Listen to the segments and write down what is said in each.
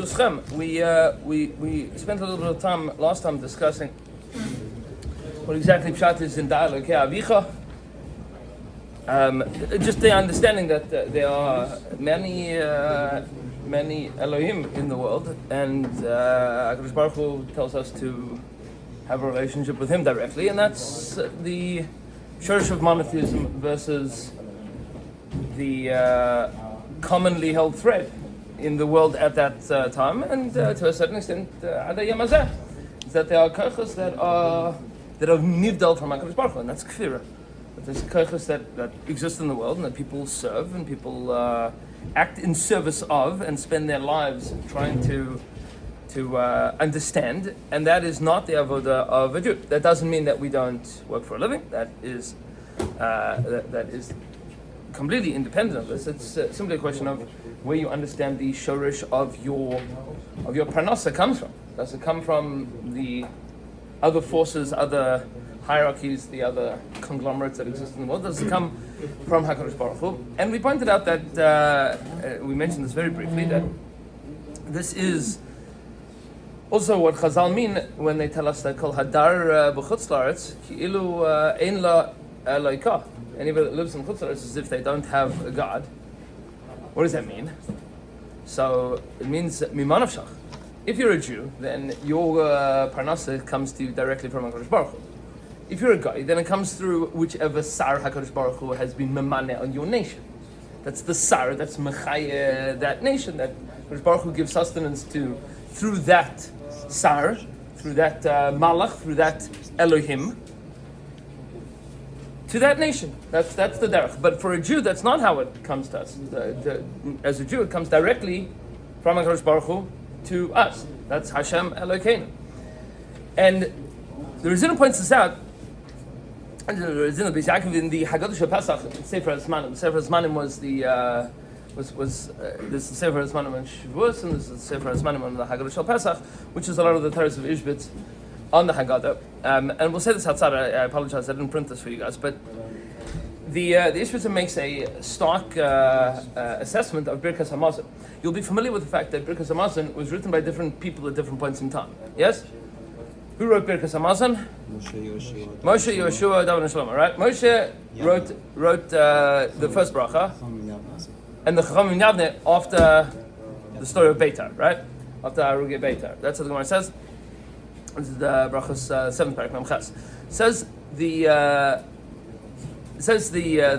Bershuschem, we spent a little bit of time last time discussing what exactly Pshat is in dialogue here, Avicha. Just the understanding that there are many Elohim in the world, and HaKadosh Baruch Hu tells us to have a relationship with Him directly, and that's the church of monotheism versus the commonly held thread in the world at that time, and to a certain extent, Ada Yamazeh, is that there are kochos that are nivdal from HaKadosh Baruch Hu, and that's kfira. That there's kochos that exist in the world, and that people serve, and people act in service of, and spend their lives trying to understand, and that is not the avodah of a Jew. That doesn't mean that we don't work for a living. That is completely independent of this. It's simply a question of where you understand the shorish of your parnasa comes from. Does it come from the other forces, other hierarchies, the other conglomerates that exist in the world? Does it come from HaKadosh Baruch Hu? And we pointed out that we mentioned this very briefly, that this is also what Chazal mean when they tell us that Kol Hadar b'chutz la'aretz ki'ilu ein la Eloika. Anybody that lives in chutz la'aretz is as if they don't have a God. What does that mean? So it means mimanavshach. If you're a Jew, then your parnasa comes to you directly from HaKadosh Baruch Hu. If you're a guy, then it comes through whichever sar HaKadosh Baruch Hu has been memaneh on your nation. That's the sar, that's mechayeh, that nation that HaKadosh Baruch Hu gives sustenance to through that sar, through that malach, through that Elohim, to that nation. That's the derech. But for a Jew, that's not how it comes to us. As a Jew, it comes directly from HaKadosh Baruch Hu to us. That's Hashem Elokeinu. And the Rizina points this out. The Rizina B'Yakov in the Haggadah Shel Pesach, Sefer HaZmanim. Sefer HaZmanim was this is Sefer HaZmanim on Shavuos, and this is Sefer HaZmanim on the Haggadah Shel Pesach, which is a lot of the Torahs of Ishbitz on the Haggadah. And we'll say this outside. I apologize, I didn't print this for you guys, but the Ishbitzer makes a stark assessment of Birkas Hamazon. You'll be familiar with the fact that Birkas Hamazon was written by different people at different points in time. Yes? Who wrote Birkas Hamazon? Moshe, Yoshua, David, and Shlomo. Right? Moshe wrote the first bracha, and the Chachamim Yavne after the story of Beitar. Right? After Arugei Beitar. That's what the Gemara says. This is the brachas 7th parak Mem Ches. Says the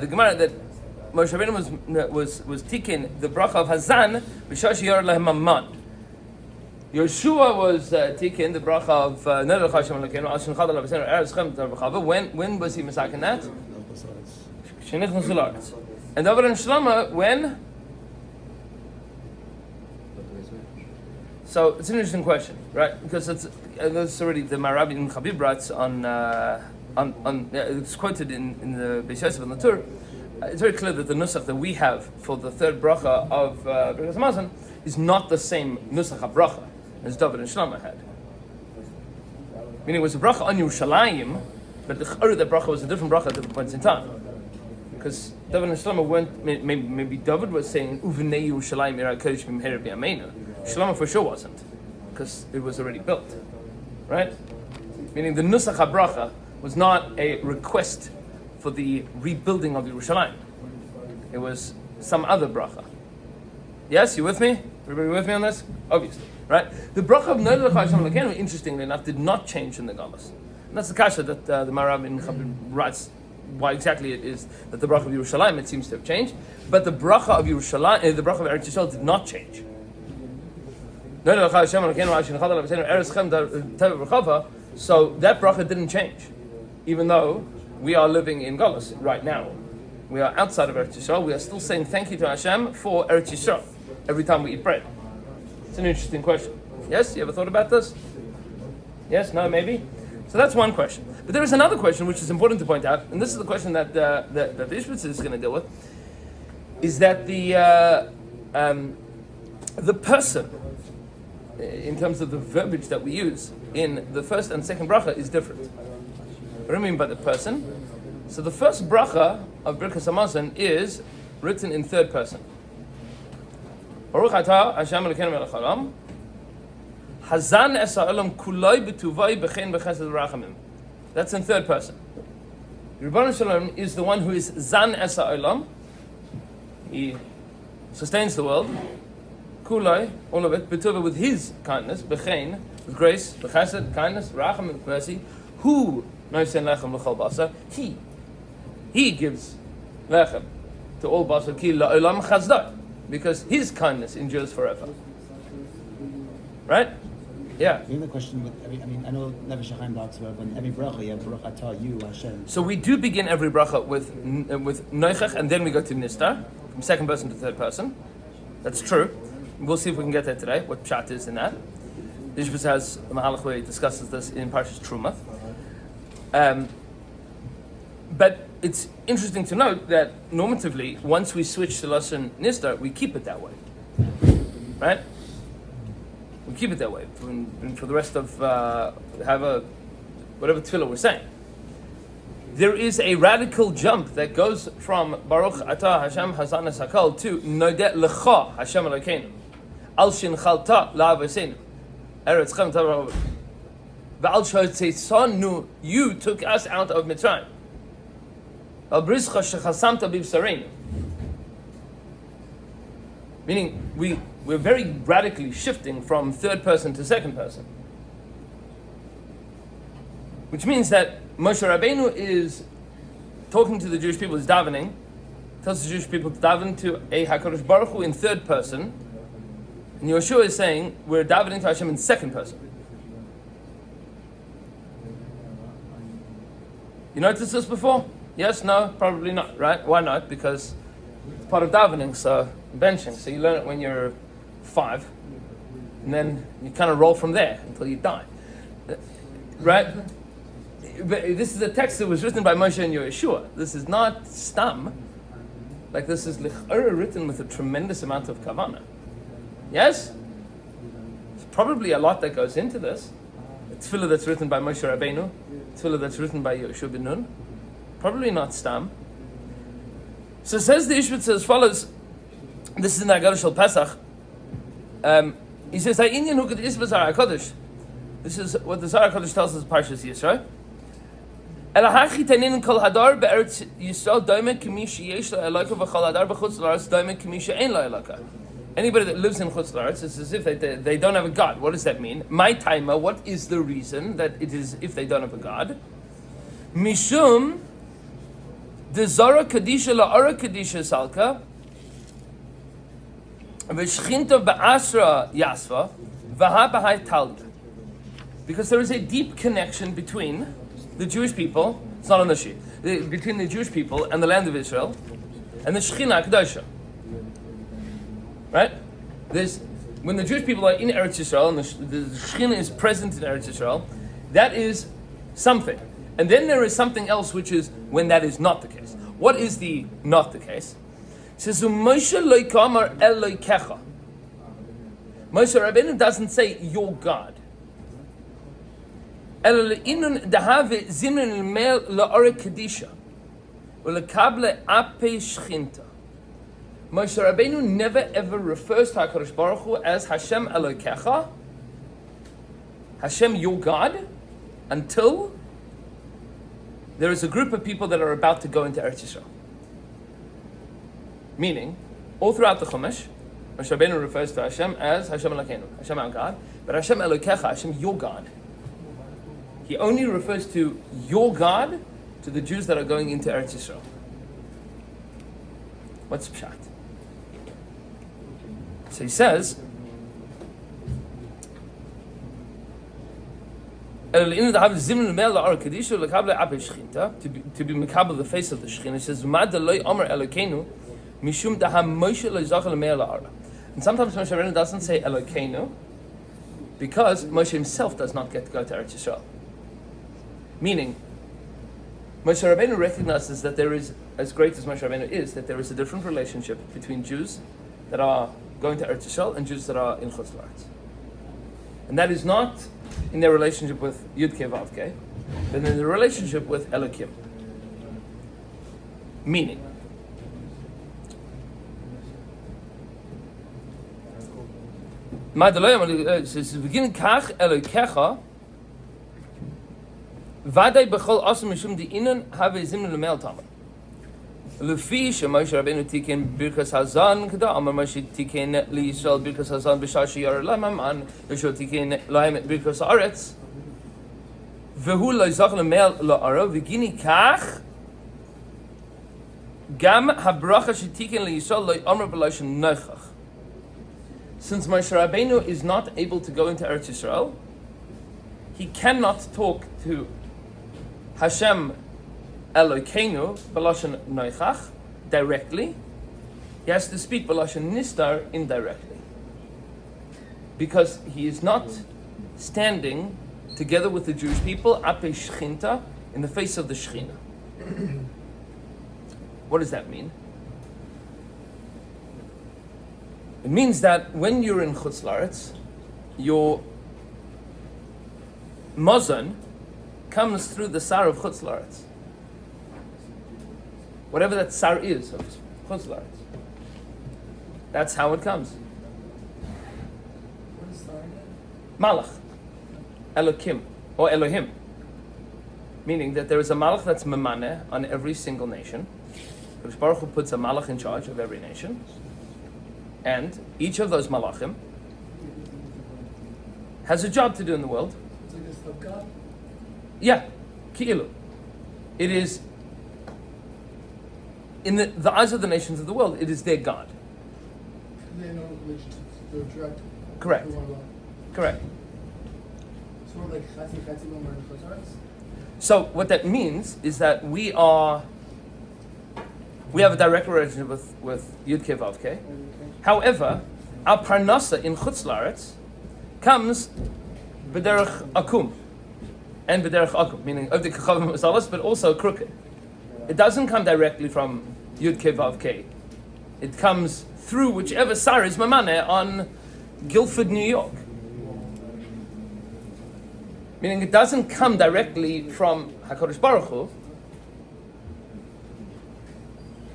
Gemara that Moshe Rabbeinu was tikin the bracha of Hazan b'shah sheyor lehem Amman. Yeshua was tikin the bracha of Neder Hashem Elokeinu al shenchad alav b'seinu Eretz Chem B'chava. When was he masakin that? Shenichnas l'Eretz. And David and Shlomo when? So it's an interesting question, right? Because it's already the Marabi and Chabib writes on it's quoted in the Beis Yosef and the Tur. It's very clear that the nusach that we have for the third bracha of Birkas Hamazon is not the same nusach bracha as David and Shlomo had. Meaning it was a bracha on Yerushalayim, but the bracha was a different bracha at different points in time. Because David and Shlomo weren't. Maybe David was saying Uvenei Yerushalayim Yirah Kodesh B'Meher B'Yameinu. Shlomo for sure wasn't, because it was already built, right? Meaning the Nusach HaBracha was not a request for the rebuilding of Yerushalayim. It was some other bracha. Yes, you with me? Everybody with me on this? Obviously, right? The bracha of Neder Hashem Elokeinu, interestingly enough, did not change in the Galus. And that's the kasha that the Marab in Chabad writes why exactly it is that the bracha of Yerushalayim it seems to have changed, but the bracha of Yerushalayim, the bracha of Eretz Yisrael did not change. So that bracha didn't change, even though we are living in Galus right now. We are outside of Eretz Yisrael. We are still saying thank you to Hashem for Eretz Yisrael every time we eat bread. It's an interesting question. Yes, you ever thought about this? Yes, no, maybe. So that's one question. But there is another question which is important to point out, and this is the question that the Ishbitz is going to deal with, is that the person, in terms of the verbiage that we use in the first and second bracha, is different. What do I mean by the person? So the first bracha of Birkas Hamazon is written in third person. Baruch atah Hashem Elokeinu melech haolam Hazan es ha'olam kuloi b'tuvoi b'chein b'chesed v'rachamim. That's in third person. Ribono Shel Olam is the one who is Zan es ha'olam. He sustains the world. Kuloi, all of it, b'tuvoi with his kindness, b'chein, with grace, b'chesed, kindness, v'rachamim, mercy. Who noisen lechem l'chol basar? He gives lechem to all basar ki la'olam chazdar, because his kindness endures forever. Right? Yeah. The question with every, I know Never Shachayim talks about, but every bracha, you have Baruch Atah, you, Hashem. So we do begin every bracha with Noichach, and then we go to Nistar, from second person to third person. That's true. We'll see if we can get there today, what pshat is in that. The Yishbitz has a Mahalach where he discusses this in Parshas Truma. But it's interesting to note that normatively, once we switch to Lashon Nistar, we keep it that way. Right? We keep it that way for the rest of whatever tefillah we're saying. There is a radical jump that goes from Baruch Atah Hashem Hazan es Hakol to Nodeh Lecha Hashem Elokeinu Al Shinchalta La'avosenu Eretz Chem Tavra V'al Shotzeitzanu, you took us out of Mitzrayim. Al Brizcha Shechasamta B'Bsareinu. Meaning, we're very radically shifting from third person to second person. Which means that Moshe Rabbeinu is talking to the Jewish people, is davening, tells the Jewish people to daven to a HaKadosh Baruch Hu in third person, and Yoshua is saying, we're davening to Hashem in second person. You noticed this before? Yes, no, probably not, right? Why not? Because it's part of davening, so benching. So you learn it when you're 5, and then you kind of roll from there until you die, right? But this is a text that was written by Moshe and Yeshua. This is not stam. Like, this is lich'ara written with a tremendous amount of kavanah. Yes? There's probably a lot that goes into this. A tefillah that's written by Moshe Rabbeinu, a tefillah that's written by Yeshua ben Nun. Probably not stam. So says the Yishbitz as follows. This is in the Haggadah Shel Pesach. He says, this is what the Zohar HaKadosh tells us in Parshas Yisrael. Elahachi tanin kol hadar be'eretz Yisrael doime k'mi sheyesh lo eloka v'chol hadar b'chutz la'aretz doime k'mi she'ein lo eloka. Anybody that lives in chutz la'aretz, it's as if they don't have a God. What does that mean? My timer, what is the reason that it is if they don't have a God? Mishum the Zara Kadisha la'ara Kadisha salka v'shchinta ba'asra yasva v'ha b'hai talga. Because there is a deep connection between the Jewish people, it's not on the sheet, between the Jewish people and the land of Israel, and the Shechina Kedosha. Right? When the Jewish people are in Eretz Yisrael, and the Shechina is present in Eretz Yisrael, that is something. And then there is something else, which is when that is not the case. What is the not the case? It says, Moshe loikamar Elokecha. Moshe Rabbeinu doesn't say, your God. Moshe Rabbeinu never ever refers to HaKadosh Baruch Hu as Hashem Elokecha, Hashem your God, until there is a group of people that are about to go into Eretz Yisrael. Meaning, all throughout the Chumash, Moshe Rabbeinu refers to Hashem as Hashem Elokeinu, Hashem our God, but Hashem Elokecha, Hashem your God. He only refers to your God to the Jews that are going into Eretz Yisrael. What's pshat? So he says, to be mekabel the face of the Shechina, it says, and sometimes Moshe Rabbeinu doesn't say Elokeinu because Moshe himself does not get to go to Eretz Yisrael. Meaning, Moshe Rabbeinu recognizes that there is, as great as Moshe Rabbeinu is, that there is a different relationship between Jews that are going to Eretz Yisrael and Jews that are in Chutz La'aretz. And that is not in their relationship with Yud-Kei Vav-Kei, but in the relationship with Elokim. Meaning, Says begin kach elokecha vaday bechol asum mishum di'inan have zimnu lemel tamar. Lefi Moshe Rabbeinu tiken birkas hazan kada amar Moshe tiken li Yisrael birkas hazan b'shar sheyar lamam an Yeshua tiken lahem birkas Eretz vehu lo yizach lemel la'ara v'gini kach gam habracha shetiken li Yisrael lo amar b'loshen nochach. Since Moshe Rabbeinu is not able to go into Eretz Yisrael, he cannot talk to Hashem Elokeinu b'loshen noichach directly. He has to speak b'loshen nistar indirectly, because he is not standing together with the Jewish people ape shchinta, in the face of the Shechina. What does that mean? It means that when you're in Chutz La'aretz, your mazon comes through the sar of Chutz La'aretz. Whatever that sar is of Chutz La'aretz. That's how it comes. What is sar again? Malach. Elokim. Or Elohim. Meaning that there is a malach that's memaneh on every single nation. Baruch Hu puts a malach in charge of every nation. And each of those malachim has a job to do in the world. It's like a sub-god? Yeah, ki'ilu. It is, in the eyes of the nations of the world, it is their God. They know relationships. They're direct. Correct. They're one God. Correct. So we're like chatzi when we're in Chutz La'aretz? So what that means is that we have a direct relationship with Yud Kei Vav Kei. However, our parnasa in Chutz La'aretz comes b'derech akum and b'derech akum, meaning of the kachavim masalas, but also crooked. It doesn't come directly from Yud Kei Vav Kei. It comes through whichever sar is mamane on Guilford, New York. Meaning it doesn't come directly from HaKadosh Baruch Hu.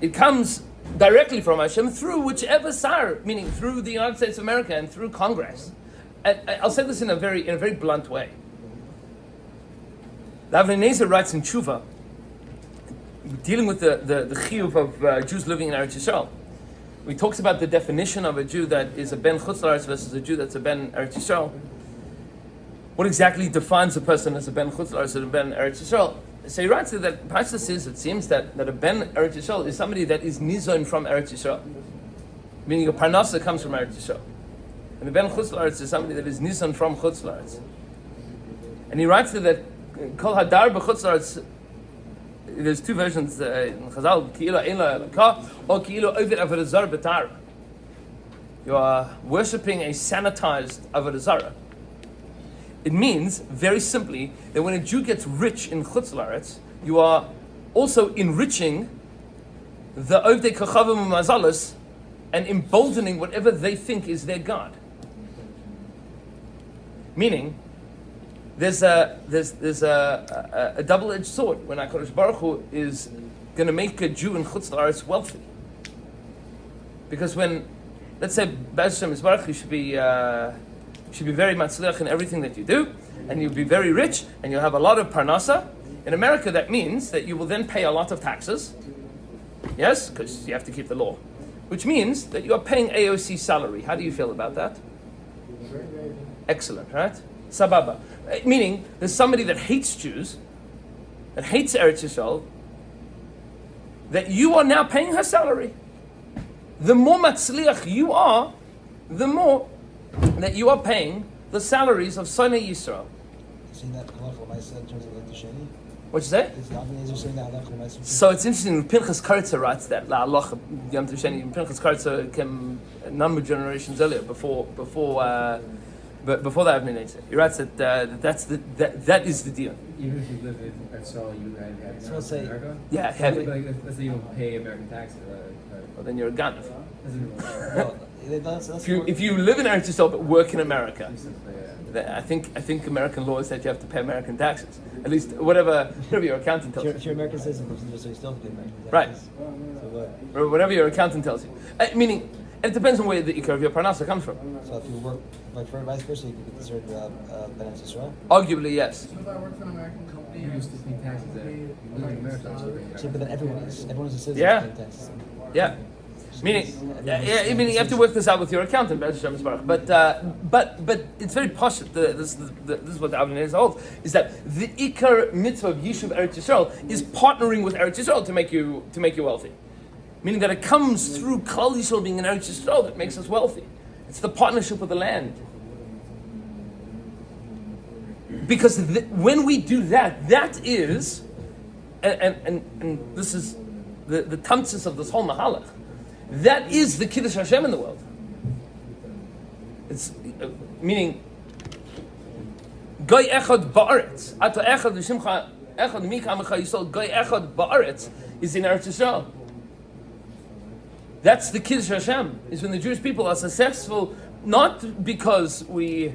It comes directly from Hashem through whichever sar, meaning through the United States of America and through Congress. I'll say this in a very blunt way. The Avnei Nezer writes in Tshuva, dealing with the chiyuv of Jews living in Eretz Yisrael. He talks about the definition of a Jew that is a ben Chutz La'aretz versus a Jew that's a ben Eretz Yisrael. What exactly defines a person as a ben Chutz La'aretz and a ben Eretz Yisrael? So he writes that Pasha says it seems that a ben Eretz Yisrael is somebody that is nizon from Eretz Yisrael, meaning a parnasa comes from Eretz Yisrael, and a ben Chutz La'aretz is somebody that is nizon from Chutz La'aretz. And he writes that kol hadar b'Chutz La'aretz. There's two versions in Chazal: ki'ilu ein la elokah, or ki'ilu oved avodah zarah b'tara. You are worshipping a sanitized avodah zarah. It means, very simply, that when a Jew gets rich in Chutz La'aretz, you are also enriching the Ovdei Kachavim Mazalas and emboldening whatever they think is their God. Meaning, there's a double-edged sword when HaKadosh Baruch Hu is going to make a Jew in Chutz La'aretz wealthy. Because when, let's say, Be'ez Hashem Yisbarach, you should be very matzliach in everything that you do, and you'll be very rich, and you'll have a lot of parnasa. In America, that means that you will then pay a lot of taxes. Yes, because you have to keep the law. Which means that you are paying AOC salary. How do you feel about that? Excellent, right? Sababa. Meaning, there's somebody that hates Jews, that hates Eretz Yisrael, that you are now paying her salary. The more matzliach you are, the more that you are paying the salaries of Sonei Yisrael. Saying that halacha l'maisa in terms of like the sheni? What'd you say? Is the Avnei Nezer saying that halacha l'maisa? So it's interesting. Pinchas Karitza writes that la halacha yom tisheni. Pinchas Karitza came a number of generations earlier, before the Avnei Nezer. He writes that that is the deal. Even if you live in Eretz, you have So say- America? Yeah, heavy. Like, let's say you don't pay American taxes. Well, then you're a ganav. Well, that's If you live in Eretz Yisrael but work in America, Yeah. I think American law is that you have to pay American taxes. At least whatever your accountant tells you. if you're an American citizen, so you still have to pay American taxes. Right. So what? Or whatever your accountant tells you. Meaning, And it depends on where the ikar of your parnasa comes from. So if you work, like for vice versa, you could be considered Penimiyus Yisrael. Arguably, yes. So if I work for an American company, You used to pay taxes there. You live in America, so you pay So, but then everyone's a citizen. Yeah. paying taxes. Yeah. Meaning, meaning you have to work this out with your accountant, but it's very posh. This is what the Avnei holds, is that the ikar mitzvah of Yishuv Eretz Yisrael is partnering with Eretz Yisrael to make you wealthy. Meaning that it comes through Klal Yisrael being in Eretz Yisrael that makes us wealthy. It's the partnership with the land. Because when we do that, that is, and this is the tamsis of this whole mahalach. That is the Kiddush Hashem in the world. It's meaning Goy Echad Ba'aretz. Ato Echad V'Shimcha Echad Mika Amecha Yisrael. Goy Echad Ba'aretz is in Eretz Yisrael. That's the Kiddush Hashem. Is when the Jewish people are successful, not because we,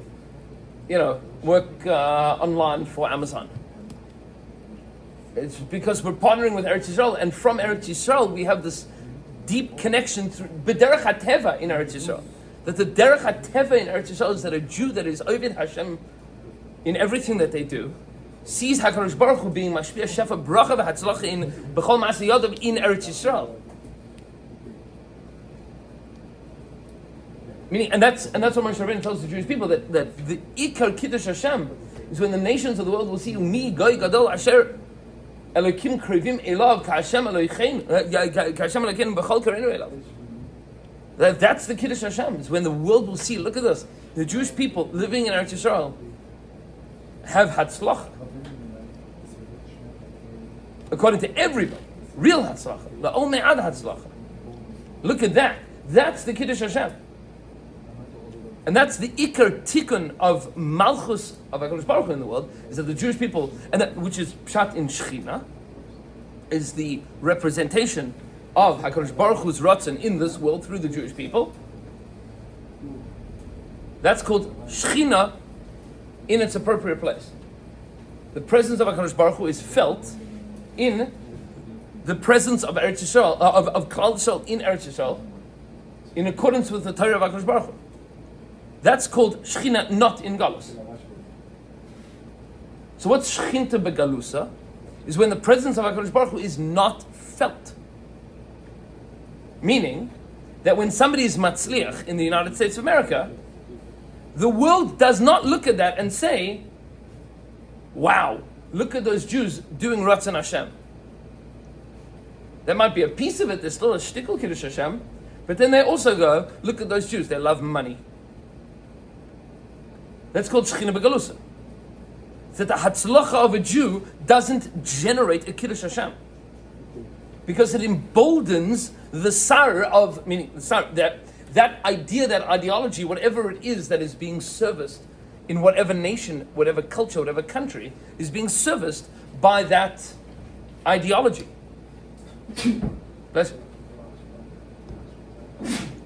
work online for Amazon. It's because we're partnering with Eretz Yisrael, and from Eretz Yisrael we have this deep connection through B'derech HaTeva in Eretz Yisrael. That the Derech HaTeva in Eretz Yisrael is that a Jew that is Oved Hashem in everything that they do sees HaKadosh Baruch Hu being Mashpia Shefa Bracha V'Hatzlacha in B'chol Ma'aseh Yadav in Eretz Yisrael. Meaning, and that's what Moshe Rabbeinu tells the Jewish people, that the Ikar Kiddush Hashem is when the nations of the world will see Mi Goy Gadol Asher Elokim Krivim Elav K'Hashem Elokeinu B'chol Kareinu Elav. That's the Kiddush Hashem. Is when the world will see. Look at this: the Jewish people living in Eretz Yisrael have Hatzlacha, according to everybody. Real Hatzlacha, the Ol Me'ad Hatzlacha. Look at that. That's the Kiddush Hashem. And that's the ikar tikkun of malchus of HaKadosh Baruch Hu in the world, is that the Jewish people, and that which is pshat in Shechina, is the representation of HaKadosh Baruch Hu's ratzon in this world through the Jewish people. That's called Shechina in its appropriate place. The presence of HaKadosh Baruch Hu is felt in the presence of Eretz Yisrael, of Klal Yisrael in Eretz Yisrael, in accordance with the Torah of HaKadosh Baruch Hu. That's called Shechina, not in Galus. So what's Shechinta begalusa? Is when the presence of HaKadosh Baruch Hu is not felt. Meaning that when somebody is matzliach in the United States of America, the world does not look at that and say, wow, look at those Jews doing Ratzon Hashem. There might be a piece of it, there's still a shtickle Kiddush Hashem, but then they also go, look at those Jews, they love money. That's called Shechina Begalusa. That the Hatzlacha of a Jew doesn't generate a Kiddush Hashem. Because it emboldens the sar of, meaning the sar, that idea, that ideology, whatever it is that is being serviced in whatever nation, whatever culture, whatever country, is being serviced by that ideology. Bless you.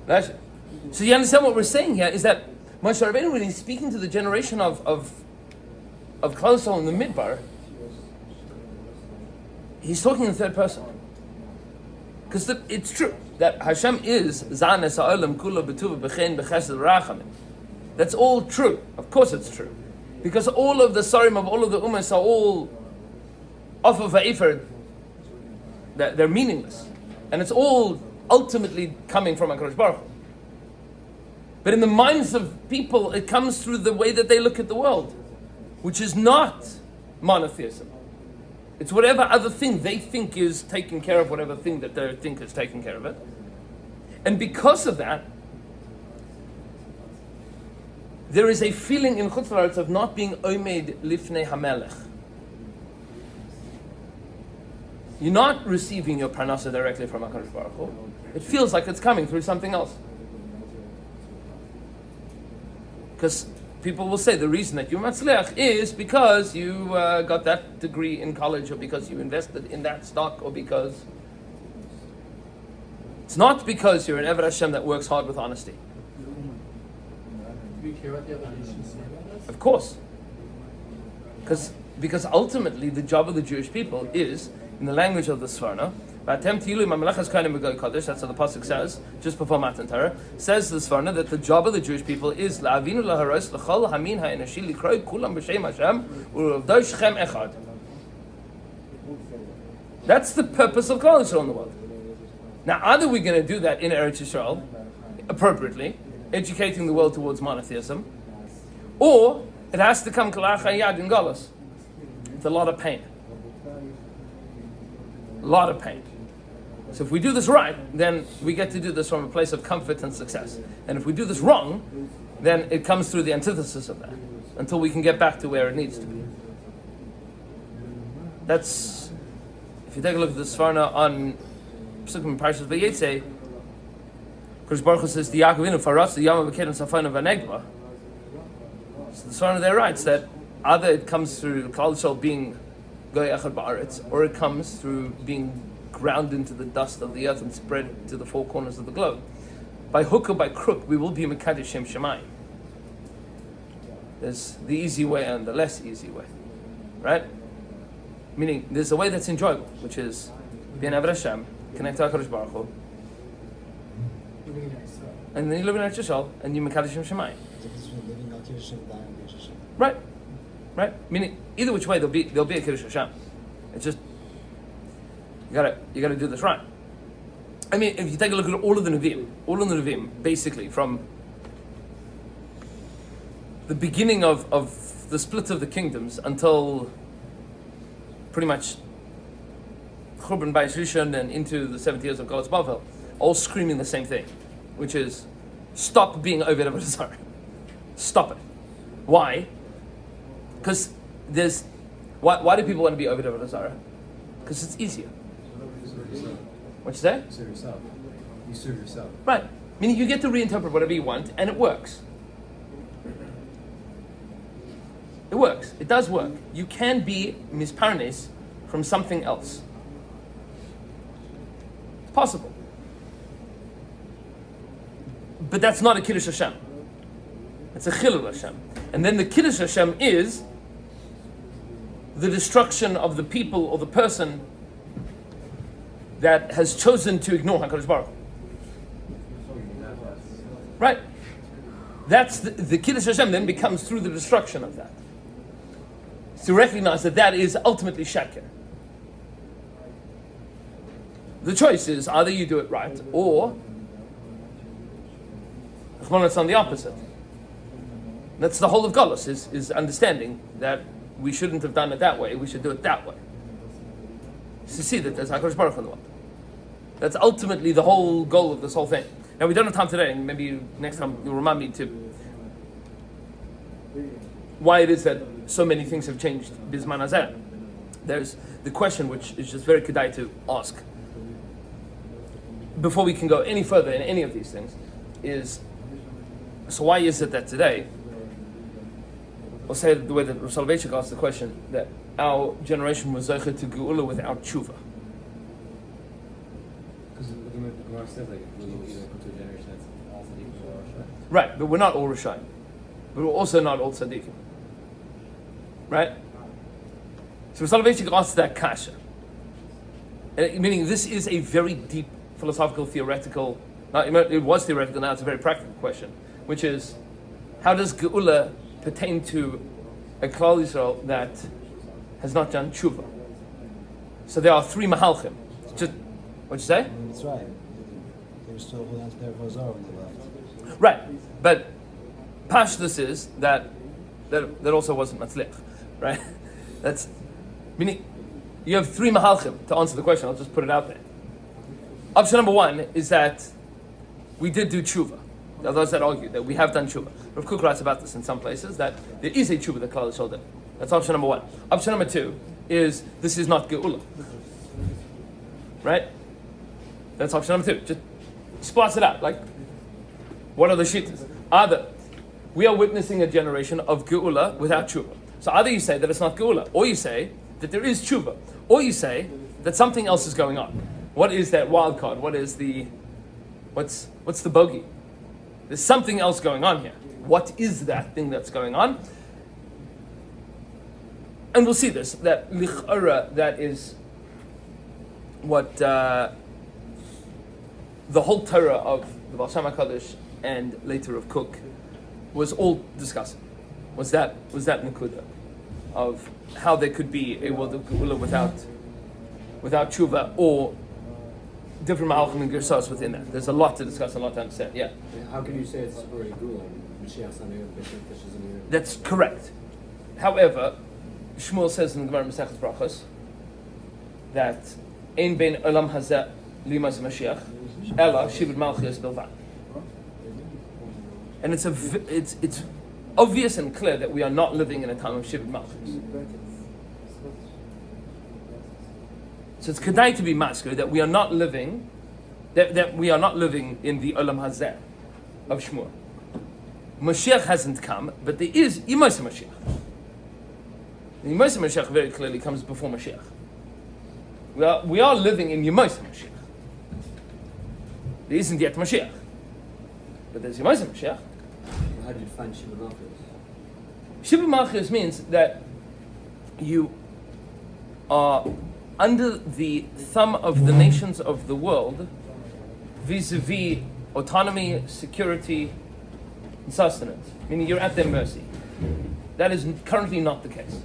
Bless you. So you understand what we're saying here is that Moshe Rabbeinu, when he's speaking to the generation of Klal Yisrael in the Midbar, he's talking in the third person. Because it's true that Hashem is Zanes Ha'olam Kula B'tuva B'chein B'chesed Rachamim. That's all true. Of course it's true. Because all of the Sarim of all of the Ummahs are all off of Ha'ifar. They're meaningless. And it's all ultimately coming from HaKadosh Baruch Hu. But in the minds of people, it comes through the way that they look at the world, which is not monotheism. It's whatever other thing they think is taking care of whatever thing that they think is taking care of it. And because of that, there is a feeling in Chutz La'aretz of not being omed lifnei hamelech. You're not receiving your parnasa directly from HaKadosh Baruch Hu. It feels like it's coming through something else. Because people will say the reason that you're matzliach is because you got that degree in college, or because you invested in that stock, or because... It's not because you're an Eved Hashem that works hard with honesty. Do you care what the other nations say about this? Of course. Because ultimately the job of the Jewish people is, in the language of the Sforno, That's what the pasuk says just before Matan Torah. Says the Svarna that the job of the Jewish people is la'avinu laharos l'chol hamin ha'enashi likroi kulam b'shem Hashem u'ravdoi shechem echad. That's the purpose of Klal Yisrael in the world. Now, either we're going to do that in Eretz Yisrael appropriately, educating the world towards monotheism, or it has to come kalach hayad in Galus. It's a lot of pain. A lot of pain. So if we do this right, then we get to do this from a place of comfort and success. And if we do this wrong, then it comes through the antithesis of that, until we can get back to where it needs to be. That's, if you take a look at the Svarna on Psukim Parshas Vayetze, Kodesh Baruch Hu says, the Yaakovinu faratz the Yama V'kedem Safana V'negba. So the Svarna there writes that either it comes through Klal Yisrael being Goy Echad Ba'aretz, or it comes through being ground into the dust of the earth and spread to the four corners of the globe. By hook or by crook, we will be Mekadesh Shem Shemayim. There's the easy way and the less easy way, right? Meaning, there's a way that's enjoyable, which is be an Aved Hashem, connect to HaKadosh Baruch Hu, and then you live in Eretz Yisrael, and you Mekadesh Shem Shemayim. Right, right. Meaning, either which way there'll be a Kiddush Hashem. It's just you gotta do this right. I mean, if you take a look at all of the Nevi'im, basically from the beginning of the split of the kingdoms until pretty much Churban Bayis Rishon and into the 70 years of Galus Bavel, all screaming the same thing, which is stop being Oved Avodah Zarah. Stop it. Why? Because why do people want to be Oved Avodah Zarah? Because it's easier. What you say? You serve yourself. You serve yourself. Right. Meaning you get to reinterpret whatever you want, and it works. It works. It does work. You can be misparnes from something else. It's possible. But that's not a Kiddush Hashem. It's a Chilul Hashem. And then the Kiddush Hashem is the destruction of the people or the person that has chosen to ignore HaKadosh Baruch Hu. Right? That's the Kiddush Hashem then becomes through the destruction of that. To recognize that is ultimately Sheker. The choice is either you do it right, or it's on the opposite. That's the whole of Golus, is understanding that we shouldn't have done it that way, we should do it that way. To see that there's HaKadosh Baruch Hu in the world. That's ultimately the whole goal of this whole thing. Now, we don't have time today, and maybe next time you'll remind me to why it is that so many things have changed Bizman Hazeh. There's the question which is just very kedai to ask before we can go any further in any of these things is, so why is it that today, I'll say it the way that Rav Soloveitchik asked the question, that our generation was zeicher to geula without tshuva? Because the Gemara says like we will either put to a generation that's all tzaddikim or Rashai. Right, but we're not all Rashai. But we're also not all tzaddikim. Right? So Rav Soloveitchik asked that kasha. Meaning this is a very deep philosophical, theoretical, it was theoretical, now it's a very practical question, which is, how does geula pertain to a Klal Yisrael that has not done tshuva? So there are three mahalchim. Just, what'd you say? That's right. They were still holding on to their Chazar when they left. Right, but Pashtus is that also wasn't matzlich, right? That's meaning you have three mahalchim to answer the question. I'll just put it out there. Option number one is that we did do tshuva. There are those that argue that we have done tshuva. Rav Kook writes about this in some places, that there is a tshuva that Klal Yisrael did. That's option number one. Option number two is this is not geula. Right? That's option number two. Just splice it out. Like, what are the shittas? Either we are witnessing a generation of geula without tshuva. So either you say that it's not geula, or you say that there is tshuva, or you say that something else is going on. What is that wild card? What is what's the bogey? There's something else going on here. What is that thing that's going on? And we'll see this, that lich'ara, that is what the whole Torah of the Baal Shem HaKadosh and later of Cook was all discussing. Was that Nakuda of how there could be a world of Geula without tshuva, or different Malachim and Gersas within that. There's a lot to discuss, a lot to understand. Yeah. How can you say it's already Geula? Mashiach's not here, Bishop Fish isn't here. That's correct. However, Shmuel says in the Gemara Maseches Brachos that Ein bein olam hazeh limas Mashiach ela shivud malchus bilvad. And it's obvious and clear that we are not living in a time of shivud malchus. So it's kedai to be masked that we are not living that we are not living in the olam hazeh of Shmuel. Mashiach hasn't come, but there is Yimos Mashiach. The Yimos Mashiach very clearly comes before Mashiach. We are living in Yimos Mashiach. There isn't yet Mashiach, but there's Yimos Mashiach. How do you define Shibud Malchus? Shibud Malchus means that you are under the thumb of the nations of the world vis-a-vis autonomy, security, and sustenance. Meaning you're at their mercy. That is currently not the case.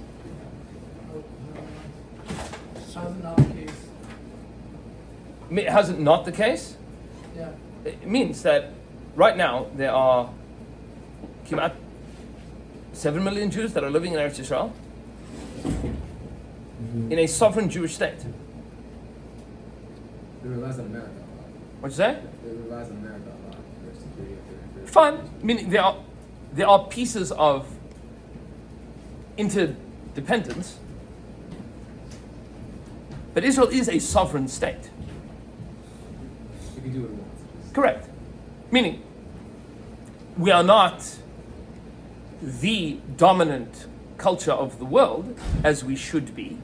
How's it not the case? How's it not the case? Yeah. It means that right now there are kimat 7 million Jews that are living in Eretz Yisrael in a sovereign Jewish state. They relies on America a lot. What'd you say? They relies on America a lot for security. Fine. Meaning there are pieces of interdependence, but Israel is a sovereign state. You can do what it wants. Correct. Meaning we are not the dominant culture of the world as we should be.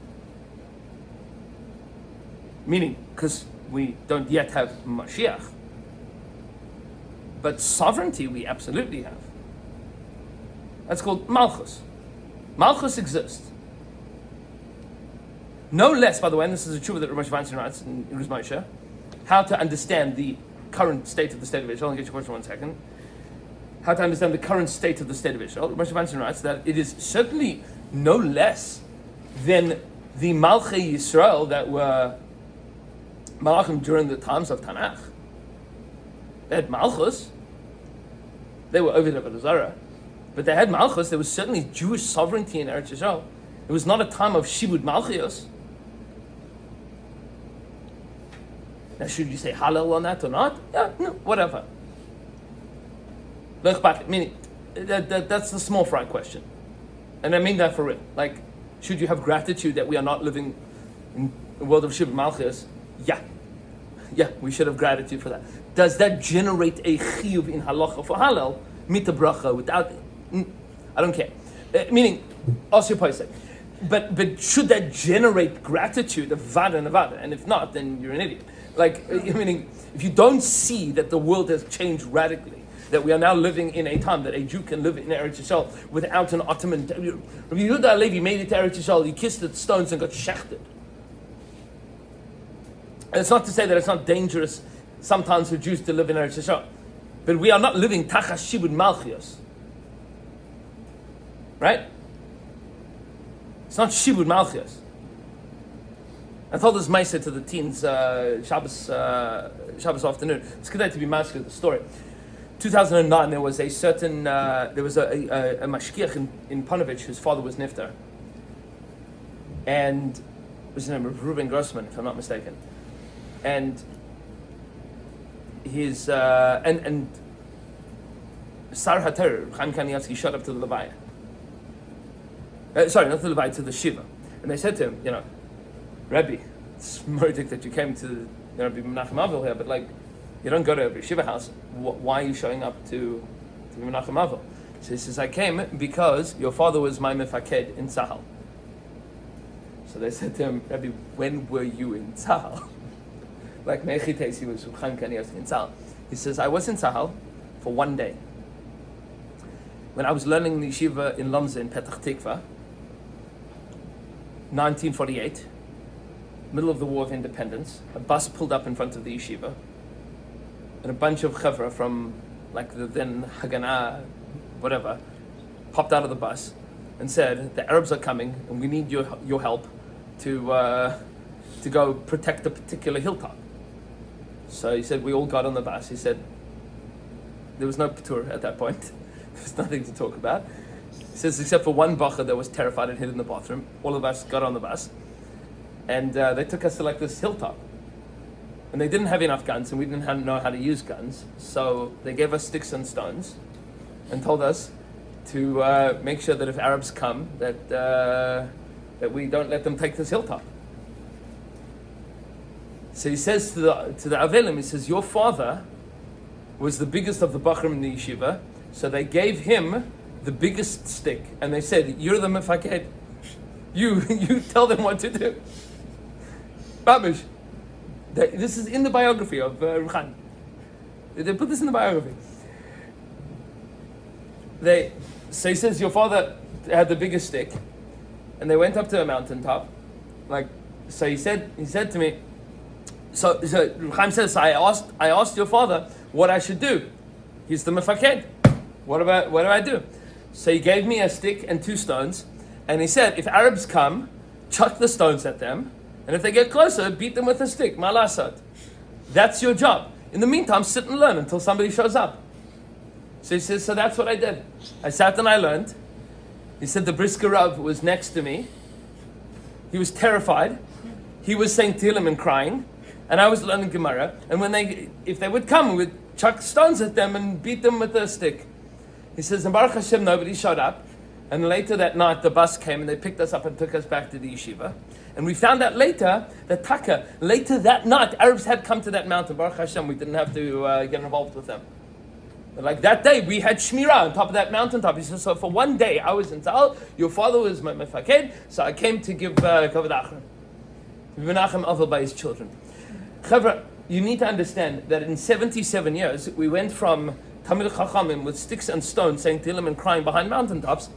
Meaning, because we don't yet have Mashiach. But sovereignty we absolutely have. That's called Malchus. Malchus exists. No less, by the way, and this is a tshuva that Ramesh Weinstein writes in Ruz Moshe, how to understand the current state of the state of Israel. I'll get your question in 1 second. How to understand the current state of the state of Israel. Ramesh Weinstein writes that it is certainly no less than the Malchei Yisrael that were Malachim during the times of Tanakh. They had Malchus. They were Ovid of Zara. But they had Malchus. There was certainly Jewish sovereignty in Eretz Yisrael. It was not a time of Shibud Malchios. Now, should you say Hallel on that or not? Yeah, no, whatever. Meaning, that's the small fry question. And I mean that for real. Like, should you have gratitude that we are not living in a world of Shibud Malchios? Yeah, we should have gratitude for that. Does that generate a chiyuv in halacha for halal, mita bracha, without? I don't care. Meaning, also posek. But should that generate gratitude of vada and avada? And if not, then you're an idiot. Like, meaning, if you don't see that the world has changed radically, that we are now living in a time that a Jew can live in Eretz Yisrael without an Ottoman. Rabbi Yehuda Halevi made it to Eretz Yisrael. He kissed the stones and got shechted. And it's not to say that it's not dangerous sometimes for Jews to live in Eretz Yisrael, but we are not living tachas shibud malchios, right? It's not shibud malchios. I told this ma'aseh to the teens Shabbos afternoon. It's good to be masked the story. 2009, there was a certain a mashkiach in Panovich whose father was niftar, and it was his name Reuben Grossman, if I'm not mistaken. And his and Sar Hater Chaim Kanievsky showed up to the Levaya. Sorry, not the Levaya, to the Shiva, and they said to him, Rebbe, it's murdic that you came to Rabbi Menachem Avil here, but like, you don't go to every Shiva house. Why are you showing up to Menachem Avil? So he says, I came because your father was my mefaked in Tzahal. So they said to him, Rebbe, when were you in Tzahal? Like Mechites, he was from Chaim Kanievsky in Tzahal. He says, I was in Tzahal for 1 day. When I was learning the yeshiva in Lomza in Petach Tikva, 1948, middle of the War of Independence, a bus pulled up in front of the yeshiva, and a bunch of chevra from like the then Haganah, whatever, popped out of the bus and said, the Arabs are coming and we need your help to go protect a particular hilltop. So he said, we all got on the bus. He said, there was no patur at that point. There was nothing to talk about. He says, except for one bacher that was terrified and hid in the bathroom. All of us got on the bus. And they took us to like this hilltop. And they didn't have enough guns, and we didn't know how to use guns. So they gave us sticks and stones and told us to make sure that if Arabs come, that we don't let them take this hilltop. So he says to the Avelim, he says, your father was the biggest of the Bachrim in the yeshiva, so they gave him the biggest stick, and they said, you're the mefaked. You tell them what to do. Babish. This is in the biography of Ruchan. They put this in the biography. So he says, your father had the biggest stick, and they went up to a mountaintop. So he said to me, so Chaim says, I asked your father what I should do. He's the mefaked. What do I do? So he gave me a stick and 2 stones, and he said, if Arabs come, chuck the stones at them, and if they get closer, beat them with a stick. Malasad. That's your job. In the meantime, sit and learn until somebody shows up. So he says, so that's what I did. I sat and I learned. He said the Brisker Rav was next to me. He was terrified. He was saying Tehillim and crying. And I was learning Gemara. And if they would come, we would chuck stones at them and beat them with a stick. He says, and Baruch Hashem, nobody showed up. And later that night, the bus came and they picked us up and took us back to the yeshiva. And we found out later that later that night, Arabs had come to that mountain. Baruch Hashem, we didn't have to get involved with them. But like that day, we had Shmirah on top of that mountaintop. He says, so for one day, I was in Tzal, your father was my mefaked, so I came to give Kavod Achron. Menachem Avel by his children. Chavra, you need to understand that in 77 years, we went from Tamil Chachamim with sticks and stones saying Tehillim and crying behind mountaintops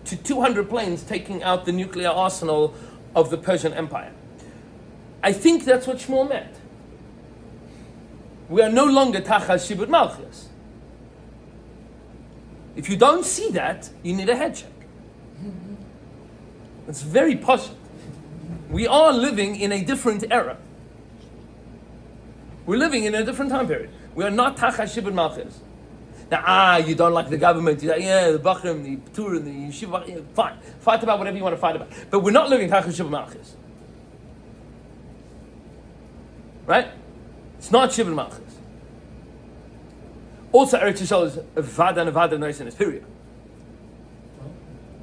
to 200 planes taking out the nuclear arsenal of the Persian Empire. I think that's what Shmuel meant. We are no longer Tachas Shibud Malchus. If you don't see that, you need a head check. It's very possible. We are living in a different era. We're living in a different time period. We are not Tachas Shibud Malchus. Now, you don't like the government, the Bachrim, the Patur, and the Yeshiva, fine. Fight about whatever you want to fight about. But we're not living Tachas Shibud Malchus. Right? It's not Shibud Malchus. Also, Eretz Yisrael is a Vada and a Vada Nois in its period.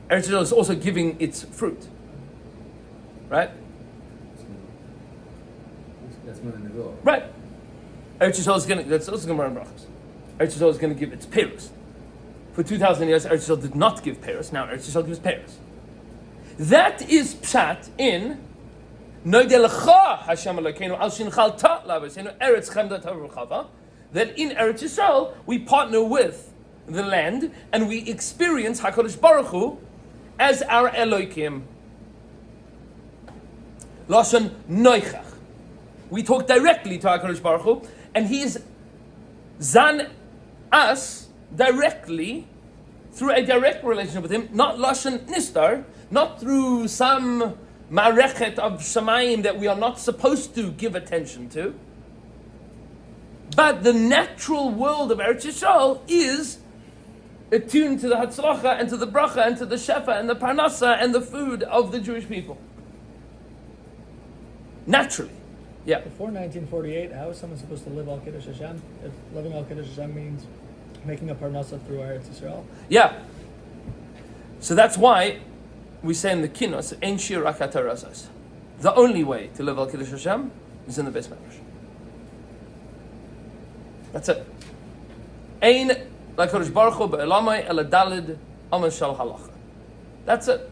Eretz Yisrael is also giving its fruit. Right? That's more than the goal. Right. Eretz Yisrael is going to, that's also going to run brachas. Eretz Yisrael is going to give its perus. For 2,000 years, Eretz Yisrael did not give perus. Now Eretz Yisrael gives perus. That is pshat in Noideh Lecha Hashem Elokeinu Al Shinchalta L'Avosenu Eretz Chemda Tov V'Chava. That in Eretz Yisrael we partner with the land and we experience HaKadosh Baruch Hu as our Elokim. Lashon Noichach. We talk directly to HaKadosh Baruch Hu, and He is zan us directly through a direct relationship with Him, not Lashon Nistar, not through some marechet of Shamayim that we are not supposed to give attention to. But the natural world of Eretz Yisrael is attuned to the Hatzlacha and to the Bracha and to the Shefa and the Parnasa and the food of the Jewish people. Naturally. Yeah. Before 1948, how is someone supposed to live Al Kiddush Hashem? If living Al Kiddush Hashem means making a parnasa through Eretz Yisrael? Yeah. So that's why we say in the Kinos, Ein Shiur Rak HaTorah. The only way to live Al Kiddush Hashem is in the Beis Medrash. That's it. Ein LaKadosh Baruch Hu be'elamai ela dalid amal shal halacha. That's it.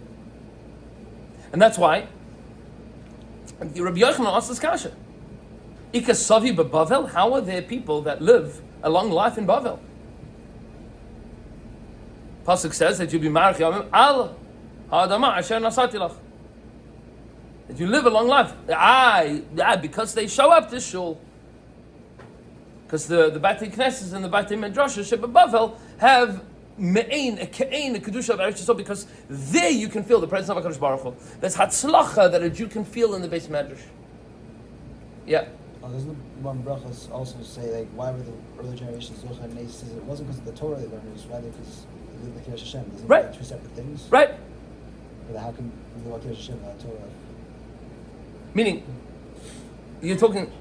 And that's why Rabbi Yochanan asked this kasha. Ika savi beBavel, how are there people that live a long life in Bavel? Pasuk says that you'll be marach yamim al ha'adama asher nasati lach. that you live a long life. Because they show up to shul. Because the Batei Knesses and the Batei Midrashah Sheba Bavel have me'ein, a kedusha of Eretz Yisrael, because there you can feel the presence of HaKadosh Baruch Hu. There's hatzlacha that a Jew can feel in the Beis Medrash. Yeah. Doesn't one brachas also say, like, why were the early generations Zocha and Nes? It wasn't because of the Torah they learned, it was rather because they lived the Kiddush Hashem. Isn't Right. that two separate things? Right. But how can we live Kiddush Hashem without Torah? Meaning, you're talking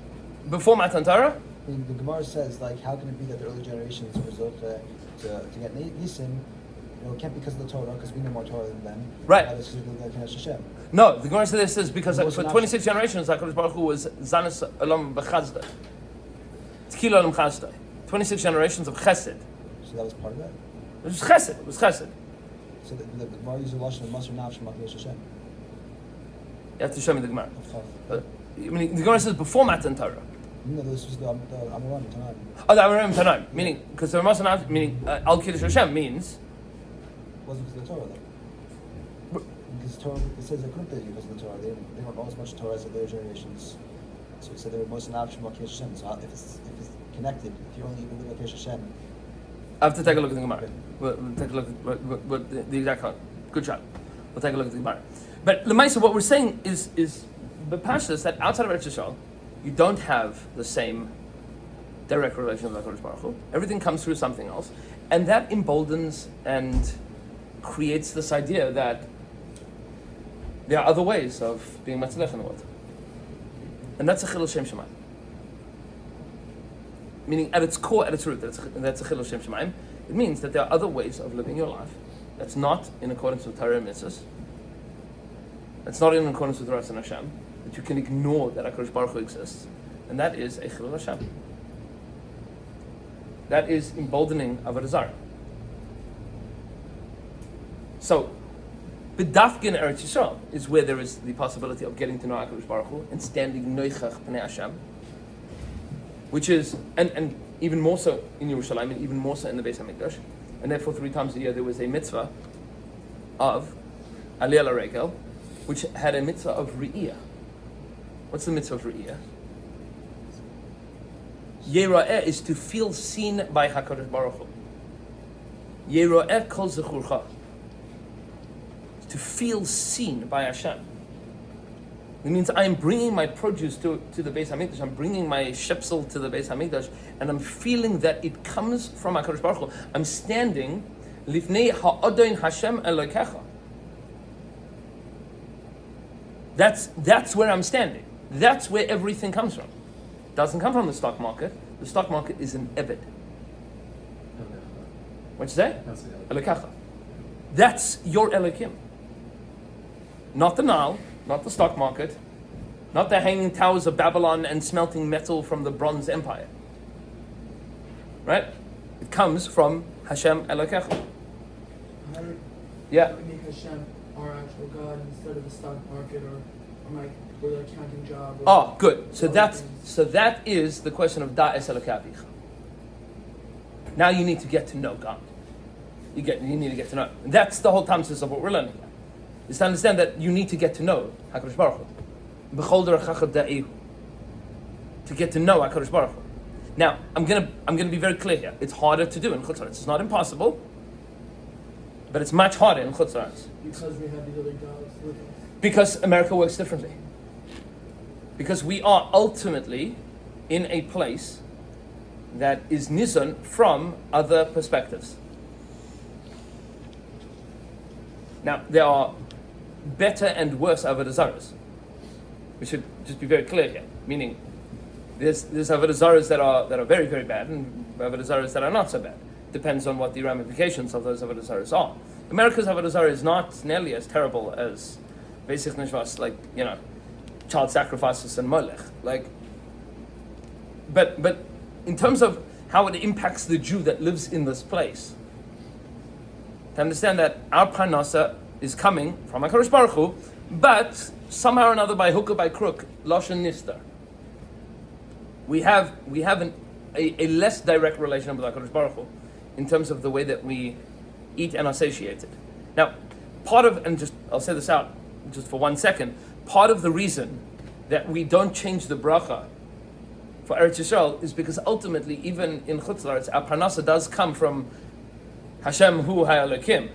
before Matan Torah? I mean, the Gemara says, like, how can it be that the early generations were Zocha to get Nisim? It can't be because of the Torah, because we know more Torah than them. Right. It's because of the Kiddush Hashem. No, the Gemara says because It for was 26 generations, HaKadosh Baruch Hu was Zanis Olam B'Chazda. Tkila Olam Chazda. 26 generations of Chesed. So that was part of that? It was Chesed. It was Chesed. So the Gemara uses the Lashon of Masr Nav Shema Kiddush Hashem. You have to show me the Gemara. Okay. I mean, the Gemara says before Matan Torah. No, this was the Amoram Tanai. Oh, the Amorim Tanaim. Meaning, because the Ramaz Anav, meaning Al Kiddush Hashem means. Wasn't because of the Torah, though. Because Torah, it says they couldn't be because of the Torah. They weren't know as much Torah as their generations. So it said they were most option about Kiddush Hashem. So if it's connected, if you only believe about Kiddush Hashem. I have to take a look at the Gemara. We'll take a look at what the exact one. Good shot. We'll take a look at the Gemara. But Lemaisa, what we're saying is the Pashtas that outside of Eretz Yisrael, you don't have the same direct relation with HaKadosh Baruch Hu. Everything comes through something else. And that emboldens and creates this idea that there are other ways of being Matzalech in the world. And that's a Chilul Shem Shemaim. Meaning, at its core, at its root, that's a Chilul Shem Shemaim. It means that there are other ways of living your life that's not in accordance with Torah and Mitzvahs, that's not in accordance with Ratzon Hashem, that you can ignore that HaKadosh Baruch Hu exists, and that is a Chilul Hashem. That is emboldening Avodah Zarah. So, B'dafkin Eretz Yisrael is where there is the possibility of getting to know HaKadosh Baruch Hu and standing noichach p'nei Hashem, which is, and even more so in Yerushalayim, and even more so in the Beis HaMikdash, and therefore 3 times a year there was a mitzvah of Aliyah L'Regel, which had a mitzvah of Re'iyah. What's the mitzvah of Re'iyah? Yera'eh is to feel seen by HaKadosh Baruch Hu. Yera'eh kol zechurcha. To feel seen by Hashem. It means I am bringing my produce to the Beis HaMikdash. I'm bringing my shepsel to the Beis HaMikdash, and I'm feeling that it comes from HaKadosh Baruch Hu. I'm standing lifnei ha'adon Hashem Elokecha. That's where I'm standing. That's where everything comes from. It doesn't come from the stock market. The stock market is an ebed. What'd you say? Elokecha. That's your Elokim. Not the Nile, not the stock market, not the hanging towers of Babylon and smelting metal from the Bronze Empire. Right? It comes from Hashem Elokecha. How do Yeah. we make Hashem our actual God instead of the stock market or like the accounting job? Or Oh, good. So other that is the question of Da'es Elokavicha. Now you need to get to know God. You need to get to know. And that's the whole thesis of what we're learning here. Is to understand that you need to get to know HaKadosh Baruch Hu. B'chol derechacha da'ehu. To get to know HaKadosh Baruch Hu. Now, I'm gonna be very clear here. It's harder to do in Chutz La'aretz. It's not impossible, but it's much harder in Chutz La'aretz. because we have these other gods with us. Because America works differently. Because we are ultimately in a place that is nizon from other perspectives. Now, there are better and worse Avodah Zarahs. We should just be very clear here. Meaning, there's Avodah Zarahs that are very, very bad, and Avodah Zarahs that are not so bad. Depends on what the ramifications of those Avodah Zarahs are. America's Avodah Zarah is not nearly as terrible as basic nishvas, like, child sacrifices and molech. But in terms of how it impacts the Jew that lives in this place, to understand that our parnasa is coming from HaKadosh Baruch Hu, but somehow or another, by hook or by crook, lashon nistar. We have a less direct relation with HaKadosh Baruch Hu in terms of the way that we eat and are satiated. Now, part of, and just I'll say this out just for 1 second, part of the reason that we don't change the bracha for Eretz Yisrael is because ultimately, even in Chutz La'aretz, our parnasa does come from Hashem Hu HaElokim.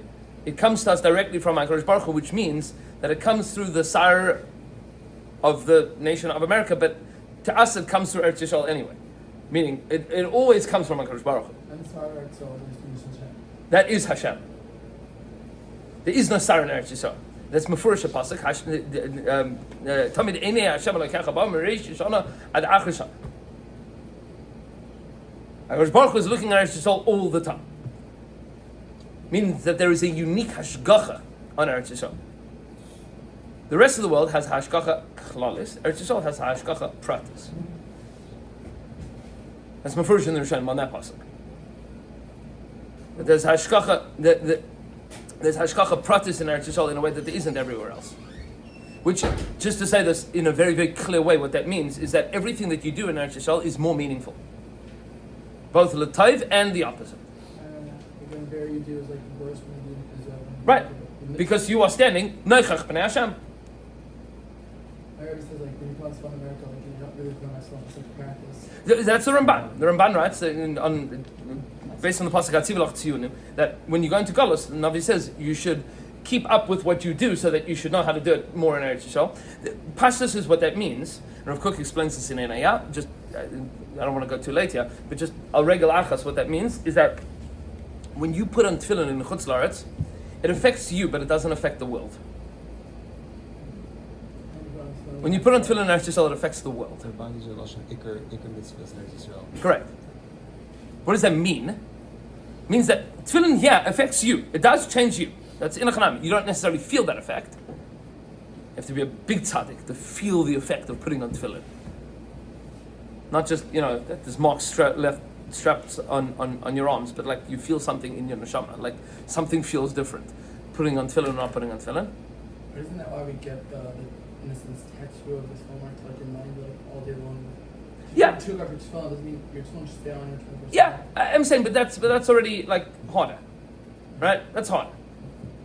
It comes to us directly from HaKadosh Baruch Hu, which means that it comes through the sire of the nation of America, but to us it comes through Eretz Yisrael anyway. Meaning, it always comes from HaKadosh Baruch Hu. And Sarah itself is Hashem. That is Hashem. There is no sire in Eretz Yisrael. That's Mefurish HaPasuk. Tamid Einei Hashem Elokecha Ba Mereish Shana Ad Achar Shana. HaKadosh Baruch Hu is looking at Eretz Yisrael all the time. Means that there is a unique hashgacha on Eretz Yisrael. The rest of the world has hashgacha klalis. Eretz Yisrael has hashgacha pratis. That's Mefurish in the Rishonim on that pasuk. But there's hashgacha there's hashgacha pratis in Eretz Yisrael in a way that there isn't everywhere else. Which, just to say this in a very, very clear way, what that means is that everything that you do in Eretz Yisrael is more meaningful. Both l'taiv and the opposite. Again, there you do is like worse when you do is Right, because you are standing noichach b'nei Hashem. I already said like when you come to America, like you don't really know myself, it's like practice. That's the Ramban. The Ramban writes based on the pasuk Hatziv Tziyunim that when you go into Galus, the Navi says you should keep up with what you do so that you should know how to do it more in Eretz Yisrael. Pashtus is what that means. And Rav Kook explains this in Enaya. Just I don't want to go too late here, but just al regel achas. What that means is that when you put on tefillin in Chutz La'aretz, it affects you, but it doesn't affect the world. When you put on tefillin in Eretz Yisrael, it affects the world. Correct. What does that mean? It means that tefillin, yeah, affects you. It does change you. That's inachanami. You don't necessarily feel that effect. You have to be a big tzaddik to feel the effect of putting on tefillin. Not just, that there's marks left strapped on your arms, but like you feel something in your neshama. Like something feels different. Putting on tefillin or not putting on tefillin. But isn't that why we get the in a sense texture of this homework to like remind you like all day long? Yeah. If you took off your tefillin doesn't mean your tefillin should stay on your tefillin. Yeah, I'm saying, but that's already like harder, right? That's hard.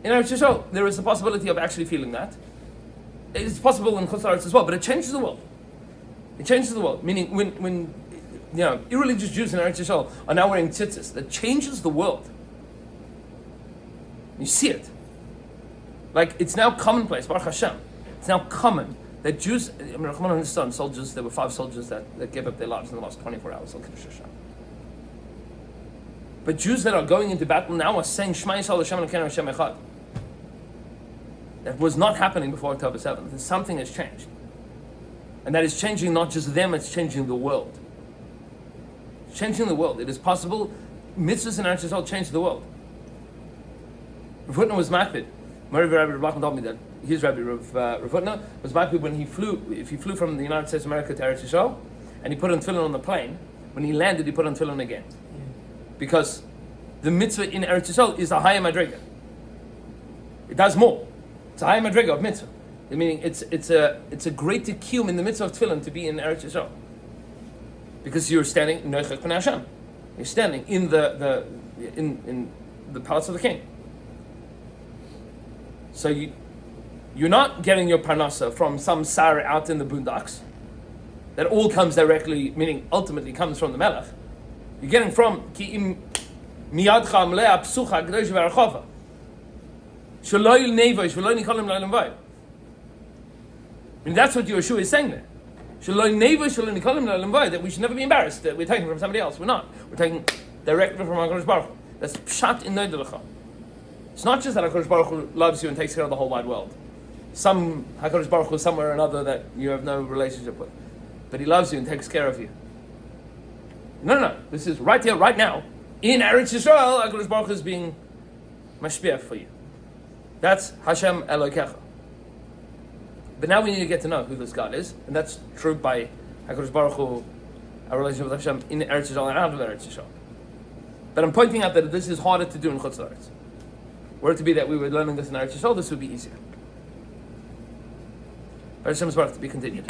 In Eretz Yisrael, there is the possibility of actually feeling that. It's possible in Chutz La'aretz as well, but it changes the world. It changes the world. Meaning, when irreligious Jews in Eretz Yisrael are now wearing tzitzis, that changes the world. You see it. Like, it's now commonplace, Baruch Hashem. It's now common that Jews, Rahman and his son, soldiers, there were 5 soldiers that gave up their lives in the last 24 hours on Kiddush Hashem. But Jews that are going into battle now are saying Shema Yisrael Hashem Elokeinu Hashem Echad. That was not happening before October 7th. Something has changed. And that is changing not just them, it's changing the world. It's changing the world. It is possible. Mitzvahs in Eretz Yisrael change the world. Rav Hutner was makpid. Rabbi Blachman told me that his Rabbi Rav Hutner was makpid when if he flew from the United States of America to Eretz Yisrael, and he put on tefillin on the plane, when he landed he put on tefillin again. Because the mitzvah in Eretz Yisrael is a higher madrega. It does more. It's a higher madrega of mitzvah. Meaning it's a great tikkun in the mitzvah of tefillin to be in Eretz Yisrael. Because you're standing noichach b'nei Hashem. You're standing in the palace of the king. So you're not getting your parnasa from some sar out in the boondocks. That all comes directly, meaning ultimately comes from the Melech. You're getting from ki im miyadcha amlea psucha g'dosh v'arachova shaloi nevosh v'lo nikolim l'olam vayim. I mean, that's what Yeshua is saying there. Shaloi nevosh v'lo nikolim l'olam vayim, that we should never be embarrassed that we're taking from somebody else. We're not. We're taking directly from HaKadosh Baruch Hu. That's pshat in noidelecha. It's not just that HaKadosh Baruch Hu loves you and takes care of the whole wide world. Some HaKadosh Baruch Hu somewhere or another that you have no relationship with, but He loves you and takes care of you. No. This is right here, right now. In Eretz Yisrael, HaKadosh Baruch Hu is being mashpiach for you. That's Hashem Elokecha. But now we need to get to know who this God is, and that's true by HaKadosh Baruch Hu, our relationship with Hashem in Eretz Yisrael and out of Eretz Yisrael. But I'm pointing out that this is harder to do in Chutz La'aretz. Were it to be that we were learning this in Eretz Yisrael, this would be easier. Hashem's Baruch to be continued.